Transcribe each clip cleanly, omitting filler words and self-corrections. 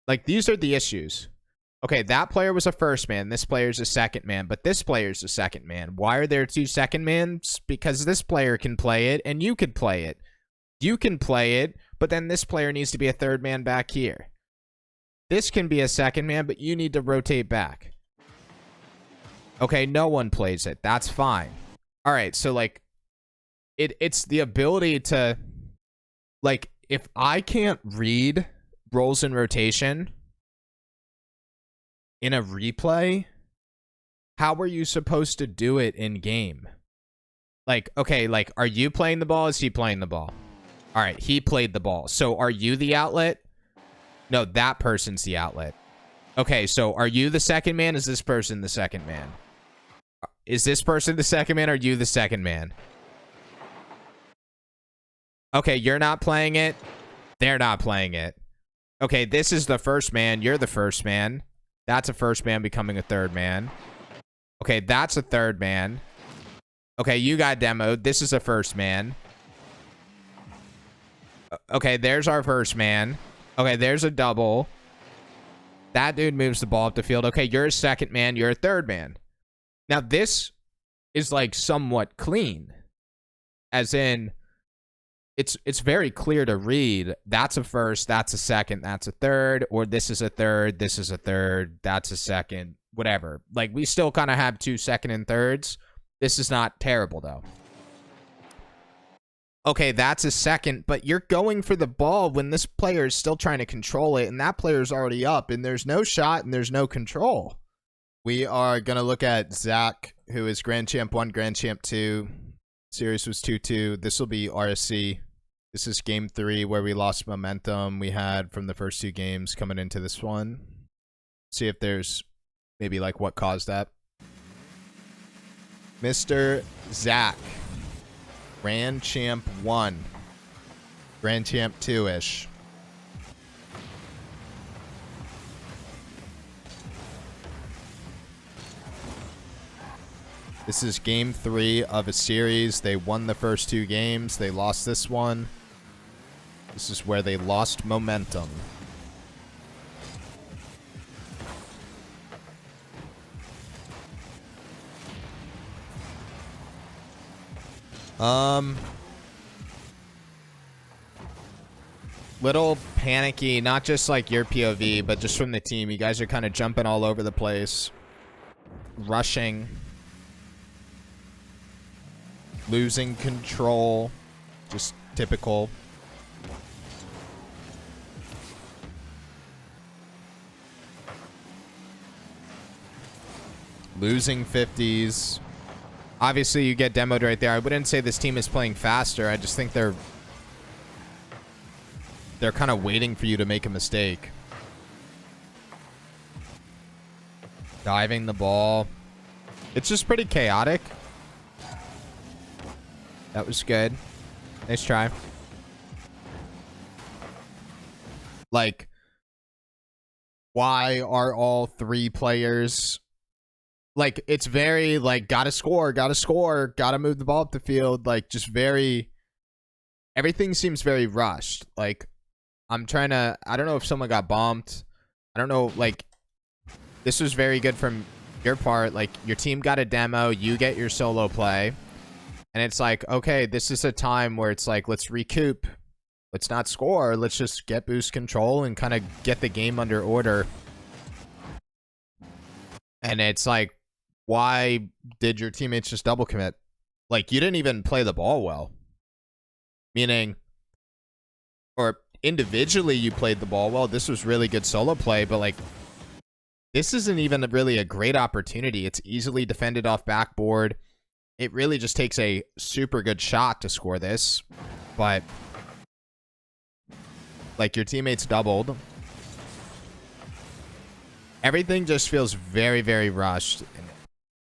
Like, these are the issues. Okay, that player was a first man. This player's a second man, but this player's a second man. Why are there two second mans? Because this player can play it and you could play it. You can play it, but then this player needs to be a third man back here. This can be a second man, but you need to rotate back. Okay, no one plays it. That's fine. All right, so like it's the ability to, like, if I can't read roles in rotation in a replay, how are you supposed to do it in game? Like, okay, like, are you playing the ball? Is he playing the ball? All right, he played the ball. So are you the outlet? No, that person's the outlet. Okay, so are you the second man? Is this person the second man? Is this person the second man? Or are you the second man? Okay, you're not playing it. They're not playing it. Okay, this is the first man. You're the first man. That's a first man becoming a third man. Okay, that's a third man. Okay, you got demoed. This is a first man. Okay, there's our first man. Okay, there's a double. That dude moves the ball up the field. Okay, you're a second man. You're a third man. Now, this is, like, somewhat clean. As in, it's very clear to read. That's a first, that's a second, that's a third, or this is a third, this is a third, that's a second, whatever. Like, we still kind of have 2 second and thirds. This is not terrible, though. Okay, that's a second, but you're going for the ball when this player is still trying to control it, and that player's already up, and there's no shot, and there's no control. We are going to look at Zach, who is Grand Champ 1, Grand Champ 2. Series was 2-2. This will be RSC. This is game 3 where we lost momentum we had from the first 2 games coming into this one. See if there's maybe like what caused that. Mr. Zach. Grand Champ 1. Grand Champ 2-ish. This is game 3 of a series. They won the first 2 games. They lost this one. This is where they lost momentum. Little panicky, not just like your POV, but just from the team. You guys are kind of jumping all over the place. Rushing. Losing control. Just typical. Losing 50s. Obviously, you get demoed right there. I wouldn't say this team is playing faster. I just think they're kind of waiting for you to make a mistake. Diving the ball. It's just pretty chaotic. That was good. Nice try. Like, why are all 3 players... Like, it's very, like, gotta score, gotta move the ball up the field. Like, just very... Everything seems very rushed. Like, I'm trying to... I don't know if someone got bumped. I don't know, like... This was very good from your part. Like, your team got a demo. You get your solo play. And it's like, okay, this is a time where it's like, let's recoup. Let's not score. Let's just get boost control and kind of get the game under order. And it's like, why did your teammates just double commit? Like, you didn't even play the ball well. Meaning, or individually you played the ball well. This was really good solo play, but like, this isn't even really a great opportunity. It's easily defended off backboard. It really just takes a super good shot to score this. But, like, your teammates doubled. Everything just feels very, very rushed.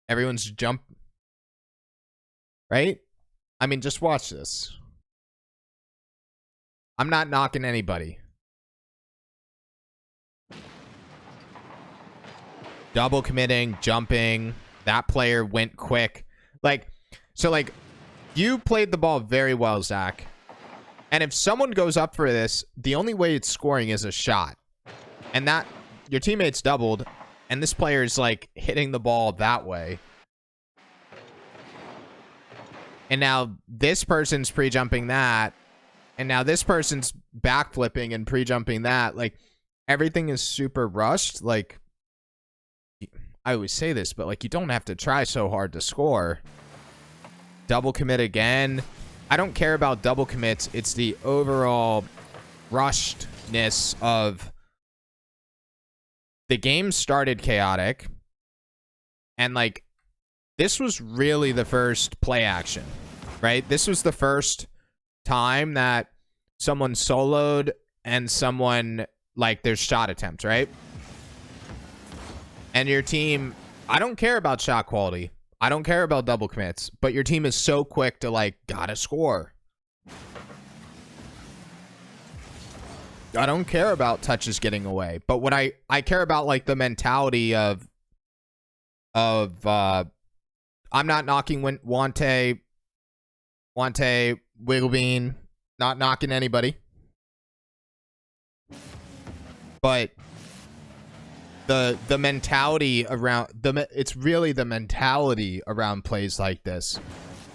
Everyone's jump. Right? I mean, just watch this. I'm not knocking anybody. Double committing, jumping. That player went quick. Like, so, like, you played the ball very well, Zach. And if someone goes up for this, the only way it's scoring is a shot. And that your teammates doubled, and this player is like hitting the ball that way. And now this person's pre-jumping that, and now this person's backflipping and pre-jumping that. Like, everything is super rushed. Like, I always say this, but like, you don't have to try so hard to score. Double commit again. I don't care about double commits. It's the overall rushedness of the game started chaotic. And like, this was really the first play action, right? This was the first time that someone soloed and someone, like, there's shot attempts, right? And your team, I don't care about shot quality. I don't care about double commits, but your team is so quick to like, gotta score. I don't care about touches getting away, but what I care about, like, the mentality of I'm not knocking Wante, Wigglebean, not knocking anybody, but the mentality around it's really the mentality around plays like this.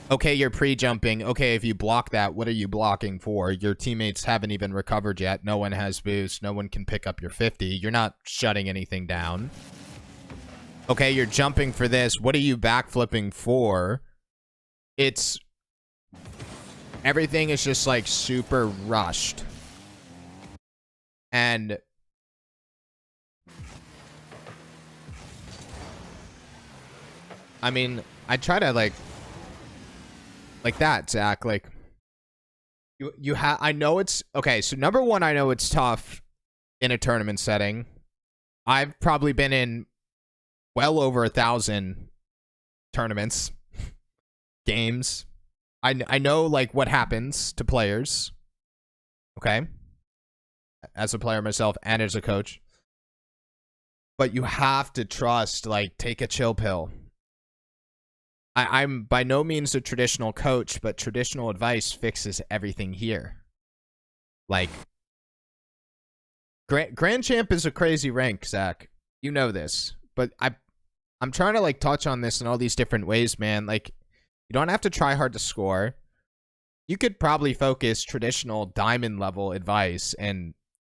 Okay, you're pre-jumping. Okay, if you block that, what are you blocking for? Your teammates haven't even recovered yet. No one has boost. No one can pick up your 50. You're not shutting anything down. Okay, you're jumping for this. What are you backflipping for? It's... everything is just, like, super rushed. And... I mean, I try to, like that, Zach. Like, you have... I know it's... okay, so number one, I know it's tough in a tournament setting. I've probably been in well over 1,000 tournaments, games. I know, like, what happens to players. Okay? As a player myself and as a coach. But you have to trust, like, take a chill pill. I'm by no means a traditional coach, but traditional advice fixes everything here. Like, Grand Champ is a crazy rank, Zach. You know this. But I'm trying to, like, touch on this in all these different ways, man. Like, you don't have to try hard to score. You could probably focus traditional diamond level advice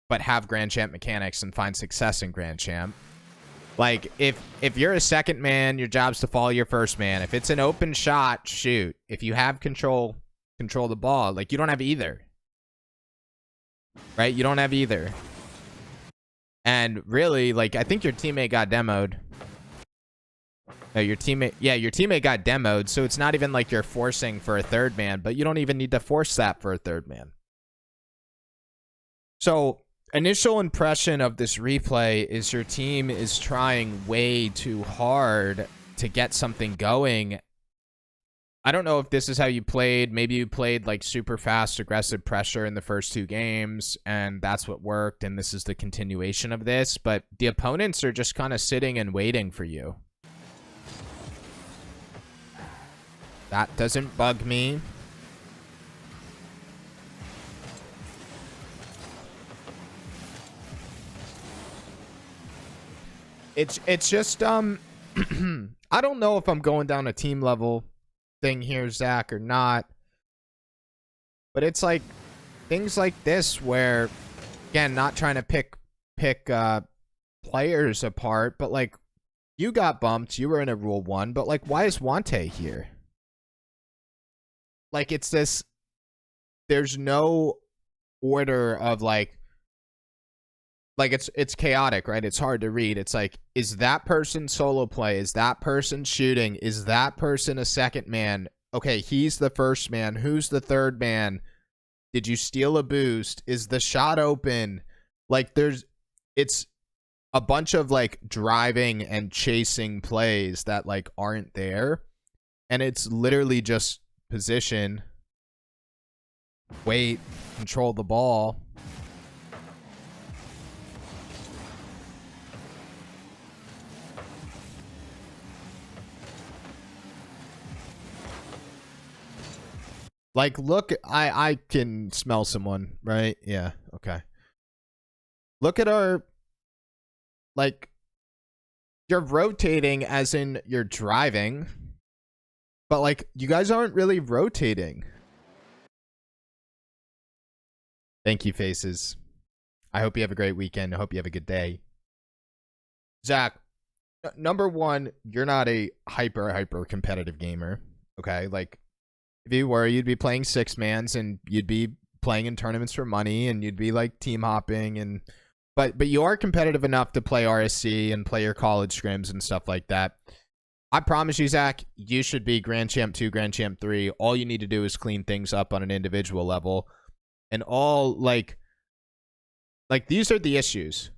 but have Grand Champ mechanics and find success in Grand Champ. Like, if you're a second man, your job's to follow your first man. If it's an open shot, shoot. If you have control the ball. Like, you don't have either. Right? You don't have either. And really, like, I think your teammate got demoed. No, your teammate got demoed, so it's not even like you're forcing for a third man, but you don't even need to force that for a third man. So, initial impression of this replay is your team is trying way too hard to get something going. I don't know if this is how you played. Maybe you played like super fast, aggressive pressure in the first two games, and that's what worked, and this is the continuation of this, but the opponents are just kind of sitting and waiting for you. That doesn't bug me. It's just I don't know if I'm going down a team level thing here, Zach, or not. But it's like things like this where, again, not trying to pick players apart, but like, you got bumped, you were in a Rule 1, but like, why is Wante here? Like, it's this, there's no order of like it's chaotic, right? It's hard to read. It's like, is that person solo play? Is that person shooting? Is that person a second man? Okay, he's the first man. Who's the third man? Did you steal a boost? Is the shot open? Like, it's a bunch of like driving and chasing plays that like aren't there. And it's literally just position, wait, control the ball. Like, look, I can smell someone, right? Yeah, okay. Look at our like, you're rotating as in you're driving, but like, you guys aren't really rotating. Thank you, Faces. I hope you have a great weekend. I hope you have a good day. Zach, number one, you're not a hyper competitive gamer. Okay, like, if you were, you'd be playing six mans and you'd be playing in tournaments for money and you'd be like team hopping and but you are competitive enough to play RSC and play your college scrims and stuff like that. I promise you, Zach, you should be Grand Champ 2, Grand Champ 3. All you need to do is clean things up on an individual level. And all, like these are the issues.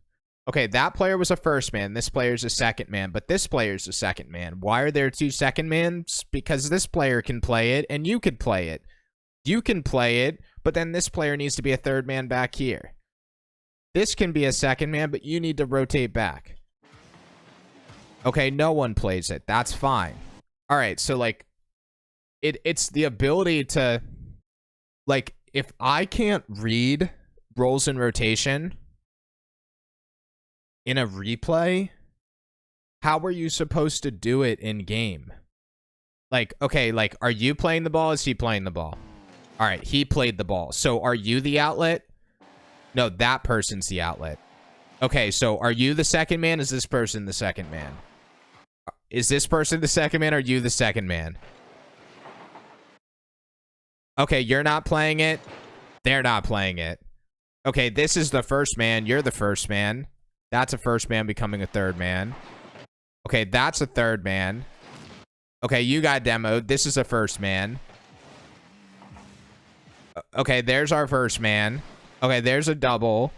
Okay, that player was a first man. This player's a second man, but this player's a second man. Why are there two second mans? Because this player can play it and you could play it. You can play it, but then this player needs to be a third man back here. This can be a second man, but you need to rotate back. Okay, no one plays it. That's fine. All right, so like it's the ability to, like, if I can't read roles in rotation in a replay, how are you supposed to do it in game? Like, okay, like, are you playing the ball? Is he playing the ball? All right, he played the ball. So are you the outlet? No, that person's the outlet. Okay, so are you the second man? Is this person the second man? Is this person the second man? Or are you the second man? Okay, you're not playing it. They're not playing it. Okay, this is the first man. You're the first man. That's a first man becoming a third man. Okay, that's a third man. Okay, you got demoed. This is a first man. Okay, there's our first man. Okay, there's a double.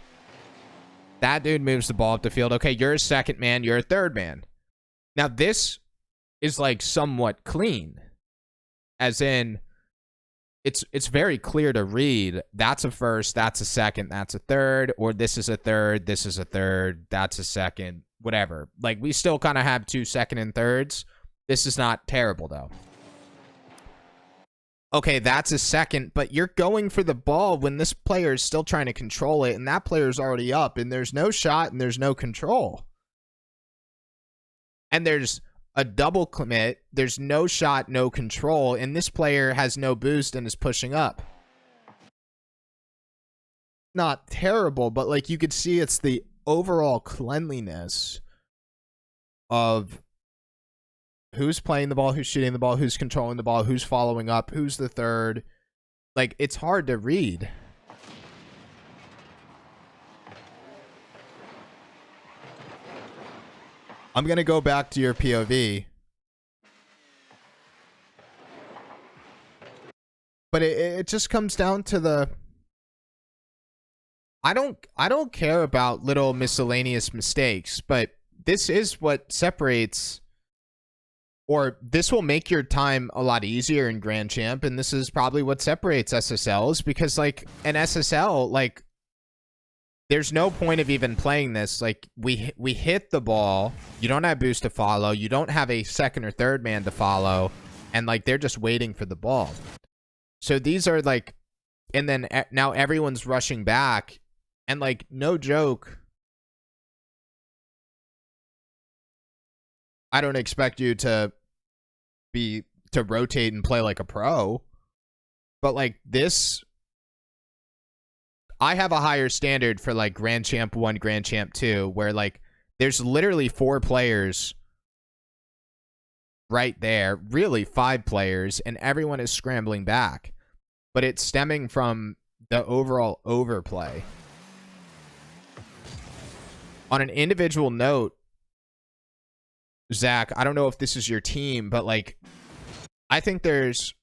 That dude moves the ball up the field. Okay, you're a second man. You're a third man. Now, this is like somewhat clean. As in, it's very clear to read. That's a first, that's a second, that's a third, or this is a third, this is a third, that's a second, whatever. Like, we still kind of have two second and thirds. This is not terrible, though. Okay, that's a second, but you're going for the ball when this player is still trying to control it, and that player's already up, and there's no shot, and there's no control. And there's a double commit, there's no shot, no control, and this player has no boost and is pushing up. Not terrible, but like you could see it's the overall cleanliness of who's playing the ball, who's shooting the ball, who's controlling the ball, who's following up, who's the third. Like, it's hard to read. I'm going to go back to your POV. But it just comes down to the... I don't care about little miscellaneous mistakes, but this is what separates... Or this will make your time a lot easier in Grand Champ, and this is probably what separates SSLs, because, like, an SSL, like, there's no point of even playing this. Like, we hit the ball, you don't have boost to follow, you don't have a second or third man to follow, and, like, they're just waiting for the ball. So these are, like, and then now everyone's rushing back, and, like, no joke, I don't expect you to rotate and play like a pro, but like this, I have a higher standard for like Grand Champ 1, Grand Champ 2, where like there's literally 4 players right there, really 5 players, and everyone is scrambling back, but it's stemming from the overall overplay. On an individual note, Zach, I don't know if this is your team, but like, I think there's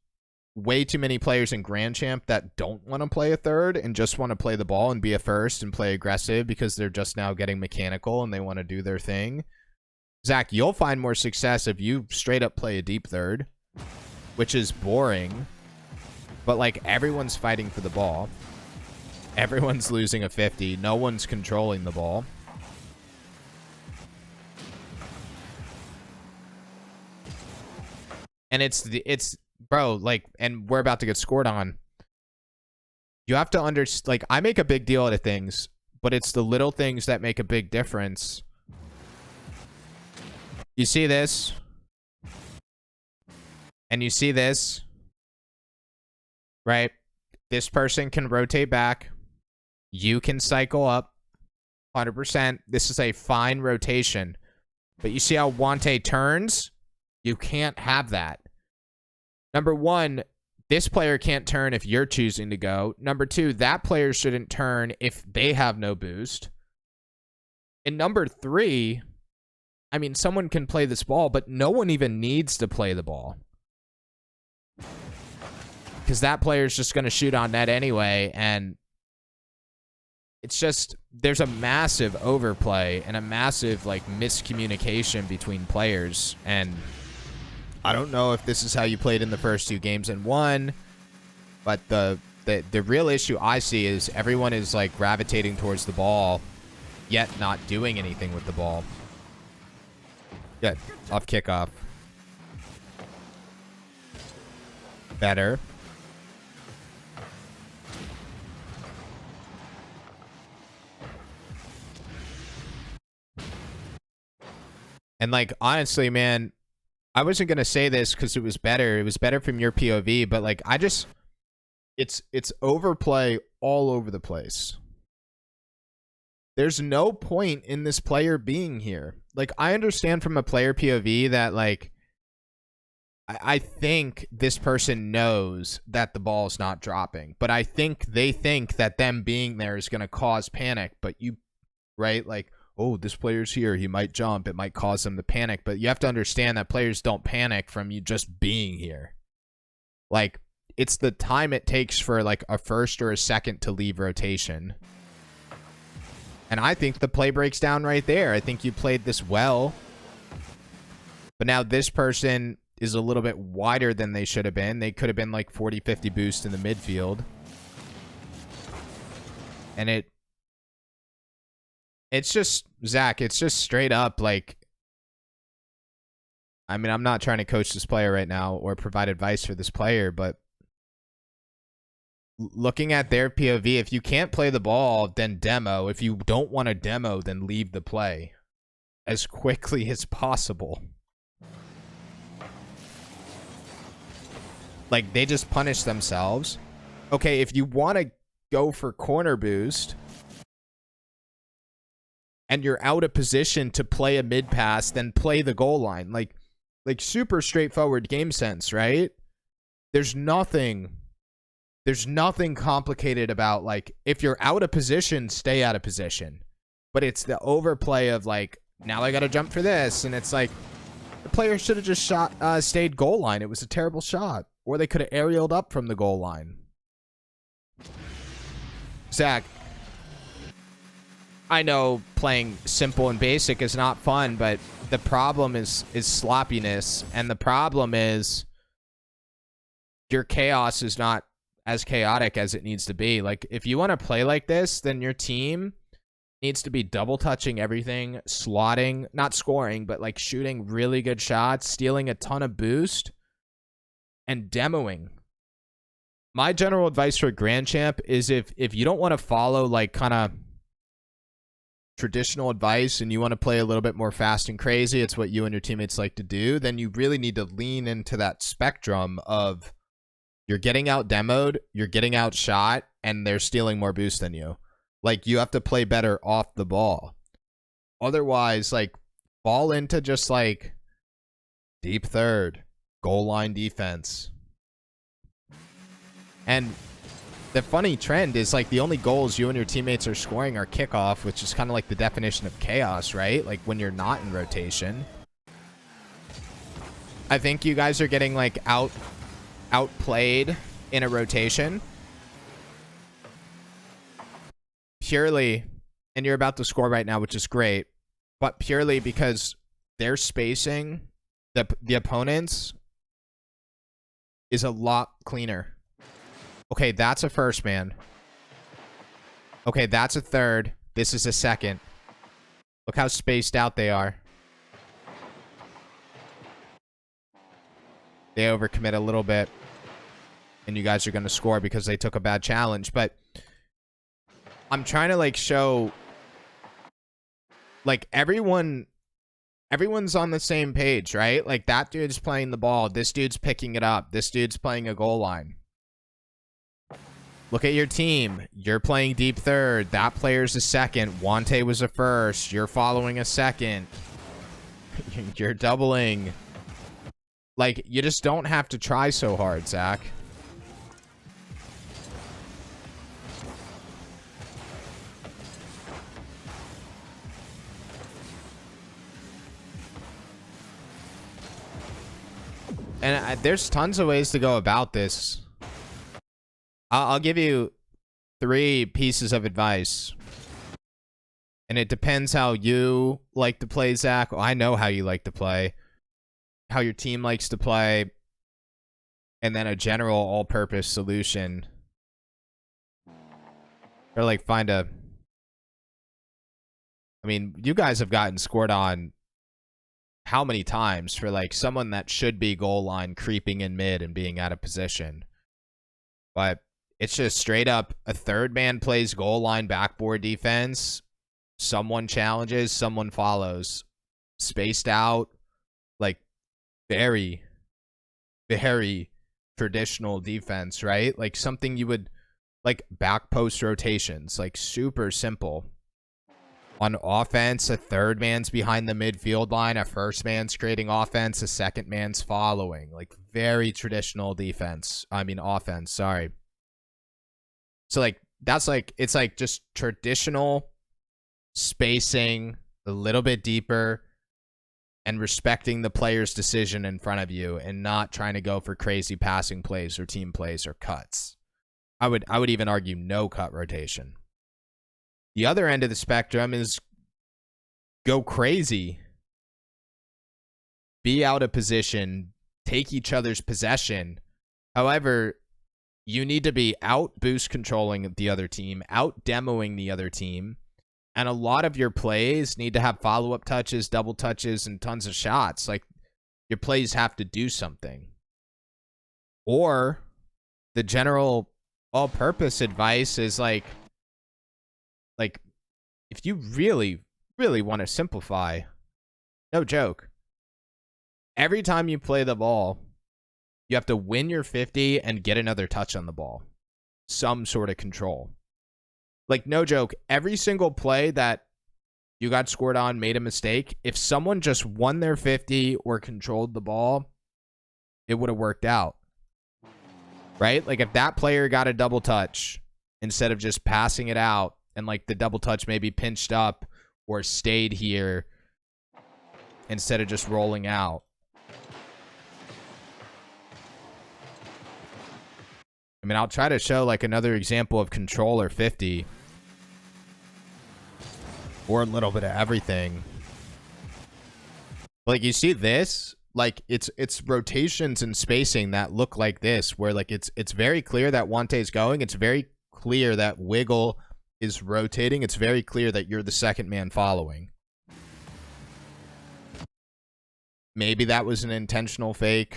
way too many players in Grand Champ that don't want to play a third and just want to play the ball and be a first and play aggressive because they're just now getting mechanical and they want to do their thing. Zach, you'll find more success if you straight up play a deep third, which is boring, but like everyone's fighting for the ball. Everyone's losing a 50. No one's controlling the ball. And it's bro, like, and we're about to get scored on. You have to understand, like, I make a big deal out of things, but it's the little things that make a big difference. You see this? And you see this? Right? This person can rotate back. You can cycle up. 100%. This is a fine rotation. But you see how Wante turns? You can't have that. Number one, this player can't turn if you're choosing to go. Number two, that player shouldn't turn if they have no boost. And number three, I mean, someone can play this ball, but no one even needs to play the ball. Because that player's just going to shoot on net anyway, and it's just, there's a massive overplay and a massive, like, miscommunication between players, and I don't know if this is how you played in the first two games and won, but the real issue I see is everyone is, like, gravitating towards the ball, yet not doing anything with the ball. Good. Off kickoff. Better. And, like, honestly, man, I wasn't going to say this because it was better. It was better from your POV, but, like, I just... It's overplay all over the place. There's no point in this player being here. Like, I understand from a player POV that, like, I think this person knows that the ball's not dropping. But I think they think that them being there is going to cause panic. But you... Right? Like... Oh, this player's here. He might jump. It might cause them to panic. But you have to understand that players don't panic from you just being here. Like, it's the time it takes for, like, a first or a second to leave rotation. And I think the play breaks down right there. I think you played this well. But now this person is a little bit wider than they should have been. They could have been, like, 40, 50 boost in the midfield. And it's just, Zach, it's just straight up, like, I mean, I'm not trying to coach this player right now or provide advice for this player, but looking at their POV, if you can't play the ball, then demo. If you don't want to demo, then leave the play as quickly as possible. Like, they just punish themselves. Okay, if you want to go for corner boost... and you're out of position to play a mid pass, then play the goal line. Like super straightforward game sense, right? There's nothing complicated about, like, if you're out of position, stay out of position. But it's the overplay of, like, now I got to jump for this. And it's like, the player should have just stayed goal line. It was a terrible shot. Or they could have aerialed up from the goal line. Zach, I know playing simple and basic is not fun, but the problem is sloppiness, and the problem is your chaos is not as chaotic as it needs to be. Like, if you want to play like this, then your team needs to be double touching everything, slotting, not scoring, but, like, shooting really good shots, stealing a ton of boost, and demoing. My general advice for Grand Champ is if you don't want to follow, like, kind of traditional advice and you want to play a little bit more fast and crazy, it's what you and your teammates like to do, then you really need to lean into that spectrum of you're getting out demoed, you're getting outshot, and they're stealing more boost than you. Like, you have to play better off the ball. Otherwise, like, fall into just, like, deep third, goal line defense. And the funny trend is, like, the only goals you and your teammates are scoring are kickoff, which is kind of like the definition of chaos, right? Like, when you're not in rotation. I think you guys are getting, like, outplayed in a rotation. Purely, and you're about to score right now, which is great, but purely because their spacing, the opponents, is a lot cleaner. Okay, that's a first, man. Okay, that's a third. This is a second. Look how spaced out they are. They overcommit a little bit. And you guys are going to score because they took a bad challenge. But I'm trying to, like, show... Like, everyone everyone's on the same page, right? Like, that dude's playing the ball. This dude's picking it up. This dude's playing a goal line. Look at your team. You're playing deep third. That player's a second. Wante was a first. You're following a second. You're doubling. Like, you just don't have to try so hard, Zach. And there's tons of ways to go about this. I'll give you 3 pieces of advice. And it depends how you like to play, Zach. Well, I know how you like to play. How your team likes to play. And then a general all-purpose solution. Or, like, find a... I mean, you guys have gotten scored on how many times for, like, someone that should be goal line creeping in mid and being out of position. But it's just straight up a third man plays goal line backboard defense. Someone challenges, someone follows. Spaced out. Like, very, very traditional defense, right? Like, something you would, like, back post rotations. Like, super simple. On offense, a third man's behind the midfield line. A first man's creating offense. A second man's following. Like, very traditional defense. I mean, offense, sorry. So, like, that's, like, it's, like, just traditional spacing, a little bit deeper, and respecting the player's decision in front of you and not trying to go for crazy passing plays or team plays or cuts. I would even argue no cut rotation. The other end of the spectrum is go crazy. Be out of position. Take each other's possession. However, you need to be out boost controlling the other team, out demoing the other team. And a lot of your plays need to have follow-up touches, double touches, and tons of shots. Like, your plays have to do something. Or the general all-purpose advice is like, if you really, really want to simplify, no joke, every time you play the ball, you have to win your 50 and get another touch on the ball. Some sort of control. Like, no joke, every single play that you got scored on, made a mistake, if someone just won their 50 or controlled the ball, it would have worked out. Right? Like, if that player got a double touch instead of just passing it out, and, like, the double touch maybe pinched up or stayed here instead of just rolling out. I mean, I'll try to show, like, another example of control or 50. Or a little bit of everything. Like, you see this? Like, it's rotations and spacing that look like this, where, like, it's very clear that Wante's going. It's very clear that Wiggle is rotating. It's very clear that you're the second man following. Maybe that was an intentional fake.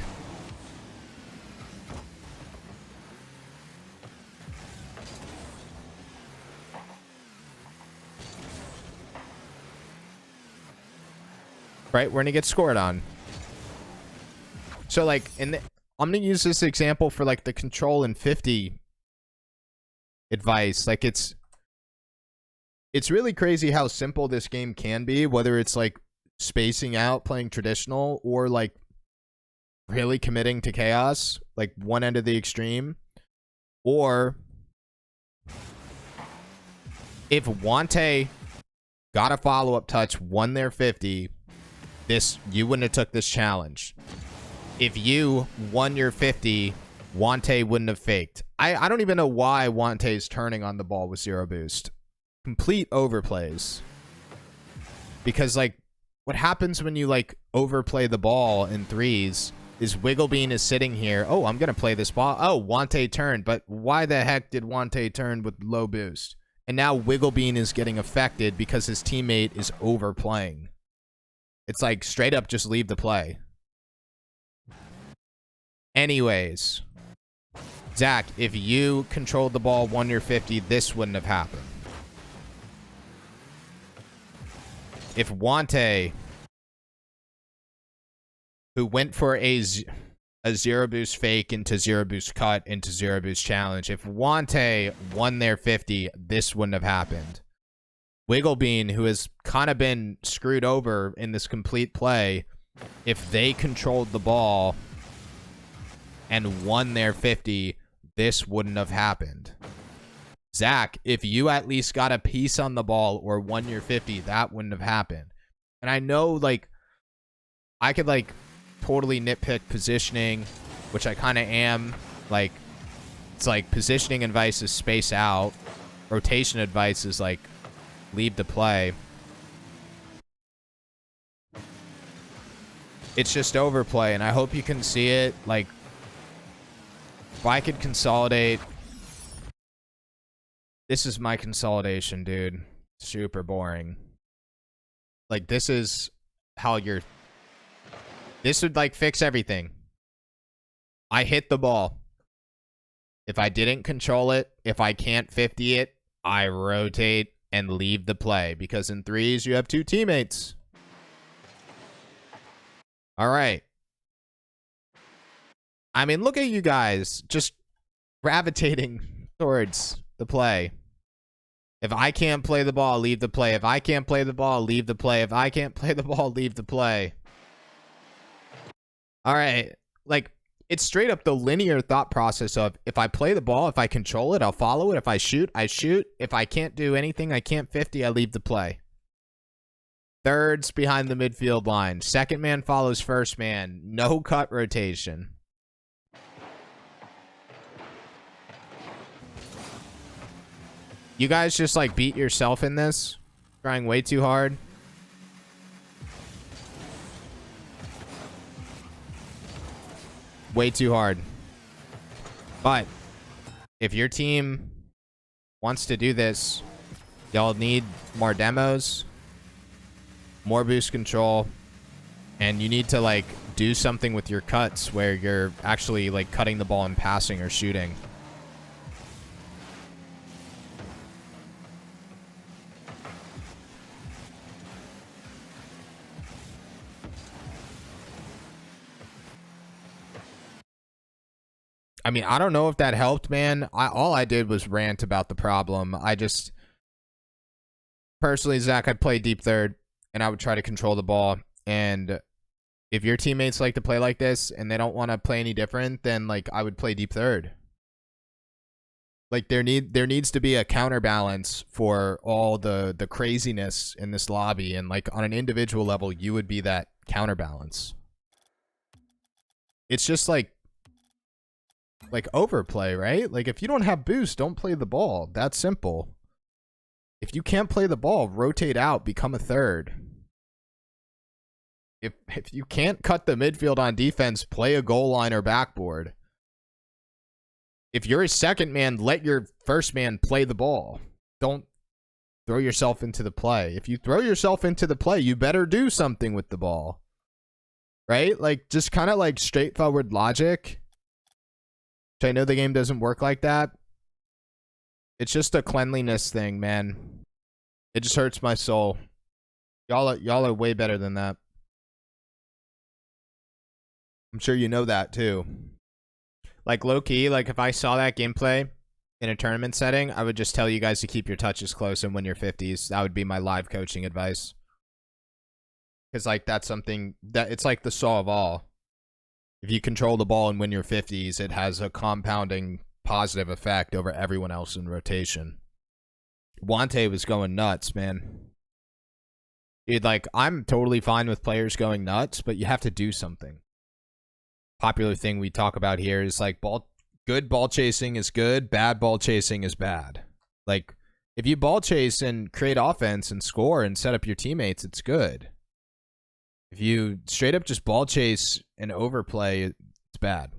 Right? We're going to get scored on. So, like, I'm going to use this example for, like, the control and 50 advice. Like, it's really crazy how simple this game can be, whether it's, like, spacing out, playing traditional, or, like, really committing to chaos, like, one end of the extreme. Or if Wante got a follow-up touch, won their 50, you wouldn't have took this challenge. If you won your 50, Wante wouldn't have faked. I don't even know why Wante's turning on the ball with 0 boost. Complete overplays. Because, like, what happens when you, like, overplay the ball in threes is Wigglebean is sitting here. Oh, I'm going to play this ball. Oh, Wante turned. But why the heck did Wante turn with low boost? And now Wigglebean is getting affected because his teammate is overplaying. It's like, straight up, just leave the play. Anyways, Zach, if you controlled the ball, won your 50, this wouldn't have happened. If Wante who went for a zero boost fake into zero boost cut into zero boost challenge. If Wante won their 50, this wouldn't have happened. Wigglebean, who has kind of been screwed over in this complete play, if they controlled the ball and won their 50, this wouldn't have happened. Zach, if you at least got a piece on the ball or won your 50, that wouldn't have happened. And I know, like, I could, like, totally nitpick positioning, which I kind of am. Like, it's like positioning advice is space out. Rotation advice is, like, leave the play. It's just overplay, and I hope you can see it. Like, if I could consolidate... This is my consolidation, dude. Super boring. Like, this is how you're... This would, like, fix everything. I hit the ball. If I didn't control it, if I can't 50 it, I rotate and leave the play. Because in threes, you have two teammates. All right. I mean, look at you guys just gravitating towards the play. If I can't play the ball, leave the play. If I can't play the ball, leave the play. If I can't play the ball, leave the play. All right. Like, it's straight up the linear thought process of if I play the ball, if I control it, I'll follow it. If I shoot, I shoot. If I can't do anything, I can't 50, I leave the play. Thirds behind the midfield line. Second man follows first man. No cut rotation. You guys just, like, beat yourself in this. Trying way too hard. Way too hard. But if your team wants to do this, y'all need more demos, more boost control, and you need to, like, do something with your cuts where you're actually, like, cutting the ball and passing or shooting. I mean, I don't know if that helped, man. All I did was rant about the problem. I just... Personally, Zach, I'd play deep third, and I would try to control the ball. And if your teammates like to play like this, and they don't want to play any different, then, like, I would play deep third. Like, there needs to be a counterbalance for all the craziness in this lobby. And, like, on an individual level, you would be that counterbalance. It's just, like overplay, right? Like, if you don't have boost, don't play the ball. That's simple. If you can't play the ball, rotate out, become a third. If you can't cut the midfield on defense, play a goal line or backboard. If you're a second man, let your first man play the ball. Don't throw yourself into the play. If you throw yourself into the play, you better do something with the ball. Right? Like, just kind of like straightforward logic. I know the game doesn't work like that. It's just a cleanliness thing, man. It just hurts my soul. Y'all are way better than that. I'm sure you know that too. Like, low-key, like, if I saw that gameplay in a tournament setting, I would just tell you guys to keep your touches close and win your 50s. That would be my live coaching advice. Because, like, that's something that it's like the saw of all. If you control the ball and win your 50s, it has a compounding positive effect over everyone else in rotation. Wante was going nuts, man. Dude, like, I'm totally fine with players going nuts, but you have to do something. Popular thing we talk about here is, like, good ball chasing is good, bad ball chasing is bad. Like, if you ball chase and create offense and score and set up your teammates, it's good. If you straight up just ball chase and overplay, it's bad.